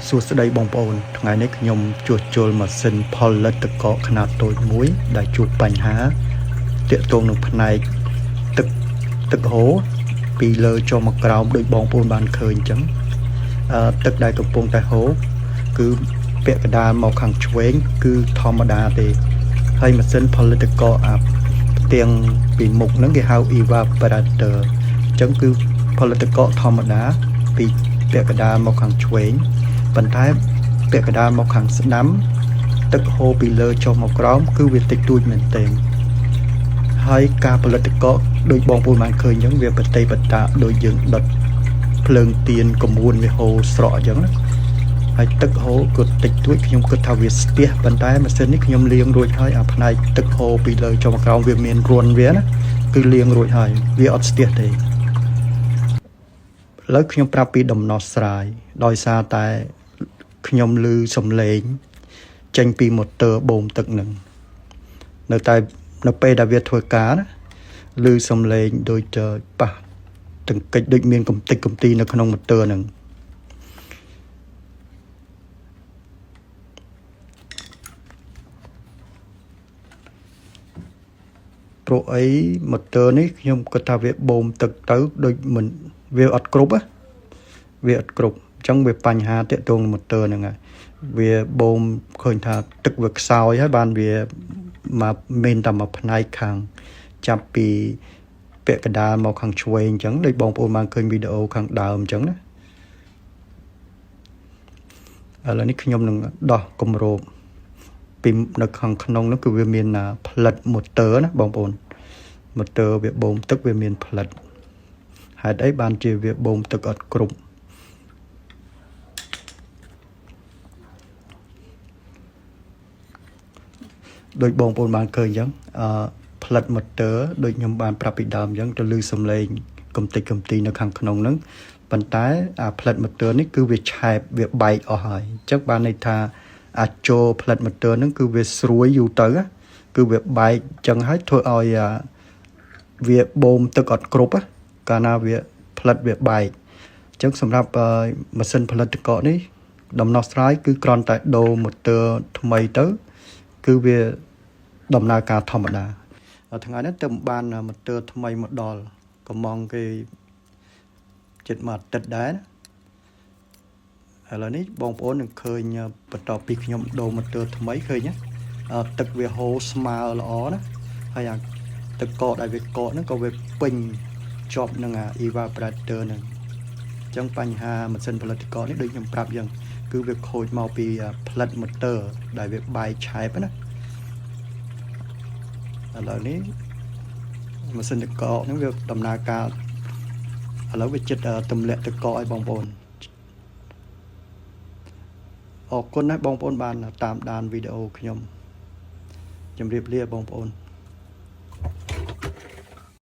សួស្តីបងប្អូនថ្ងៃនេះខ្ញុំជួសជុលម៉ាស៊ីនផលិតកកខ្នាតតូចមួយដែលជួបបញ្ហាទាក់ទងនឹងផ្នែកទឹកហូរពីលើចុះមកក្រោមដោយបងប្អូនបានឃើញអញ្ចឹងទឹកដែលកំពុងតែហូរគឺពាក់កណ្ដាលមកខាងឆ្វេងគឺធម្មតាទេហើយម៉ាស៊ីនផលិតកកផ្ទាំងពីមុខហ្នឹងគេហៅ evaporator អញ្ចឹងគឺផលិតកកធម្មតាពីពាក់កណ្ដាលមកខាងឆ្វេងប៉ុន្តែពាក់កណ្ដាលមកខាងស្ដាំទឹកហូរពីលើចុះមកក្រោមគឺវាតិចតួចមែនទែនហើយការផលិតកកដោយបងប្អូនបានឃើញអញ្ចឹងវាប្រតិបត្តិដោយយើងដុតភ្លើងទៀនកមួនវាហូរស្រក់អញ្ចឹងណាហើយទឹកហូរក៏តិចតួចខ្ញុំគិតថាវាស្ទះប៉ុន្តែម៉ាស៊ីននេះខ្ញុំលាងរួចហើយអាផ្នែកទឹកហូរពីលើចុះមកក្រោមវាមានរន្ធវាណាគឺលាងរួចហើយវាអត់ស្ទះទេឥឡូវខ្ញុំប្រាប់ពីដំណោះស្រាយដោយសារតែខ្ញុំឮសំឡេងចេញពីម៉ូទ័របូមទឹកនឹងនៅពេលដែលវាធ្វើការណាឮសំឡេងដូចប៉ះទង្គិចដូចមានកំតិចកំទីនៅក្នុងម៉ូទ័រនឹងព្រោះអីម៉ូទ័រនេះខ្ញុំគិតថាវាបូមទឹកទៅដូចមិនវាអត់គ្រប់ណាវាអត់គ្រប់អញ្ចឹងវាបញ្ហាទាក់ទងនឹងម៉ូទ័រហ្នឹងហើយវាបូមឃើញថាទឹកវាខ្សោយហើយបានវាមកមានតែមួយផ្នែកខាងចាប់ពីពាក់កណ្ដាលមកខាងឆ្វេងអញ្ចឹងដូចបងប្អូនបានឃើញវីដេអូខាងដើមអញ្ចឹងណាឥឡូវនេះខ្ញុំនឹងដោះគម្របពីនៅខាងក្នុងនោះគឺវាមានផ្លិតម៉ូទ័រណាបងប្អូនម៉ូទ័រវាបូមទឹកវាមានផ្លិតហេតុអីបានជាវាបូមទឹកអត់គ្រប់ដោយបងប្អូនបានឃើញអញ្ចឹងផ្លិតម៉ូទ័រដូចខ្ញុំបានប្រាប់ពីដើមអញ្ចឹងទៅឮសំឡេងកំតិចកំទីនៅខាងក្នុងហ្នឹងប៉ុន្តែអាផ្លិតម៉ូទ័រនេះគឺវាឆែបវាបែកអស់ហើយអញ្ចឹងបានន័យថាអាចចូលផ្លិតម៉ូទ័រហ្នឹងគឺវាស្រួយយូរទៅគឺវាបែកអញ្ចឹងហើយធ្វើឲ្យវាបូមទឹកអត់គ្រប់កាលណាវាផ្លិតវាបែកអញ្ចឹងសម្រាប់ម៉ាស៊ីនផលិតកកនេះដំណោះស្រាយគឺគ្រាន់តែដូរម៉ូទ័រថ្មីទៅគឺវាដំណើរការធម្មតាថ្ងៃនេះទៅបានម៉ូទ័រថ្មីមកដល់កំងគេចិត្តមួយអាទិត្យដែរឥឡូវនេះបងប្អូននឹងឃើញបន្ទាប់ពីខ្ញុំដូរម៉ូទ័រថ្មីឃើញទឹកវាហូរស្មើល្អណាហើយអាទឹកកកដែលវាកកហ្នឹងក៏វាពេញជាប់នឹងអា evaporator ហ្នឹងអញ្ចឹងបញ្ហាម៉ាស៊ីនផលិតកកនេះដូចខ្ញុំប្រាប់អញ្ចឹងគឺវាខូចមកពីផ្លិតម៉ូទ័រដែលវាបែកឆែបណាឥឡូវនេះម៉ាស៊ីនទឹកកកហ្នឹងវាដំណើរការឥឡូវវាចិត្តទម្លាក់ទឹកកកឲ្យបងប្អូនអរគុណណាស់បងប្អូនបានតាមដានវីដេអូខ្ញុំជម្រាបលាបងប្អូន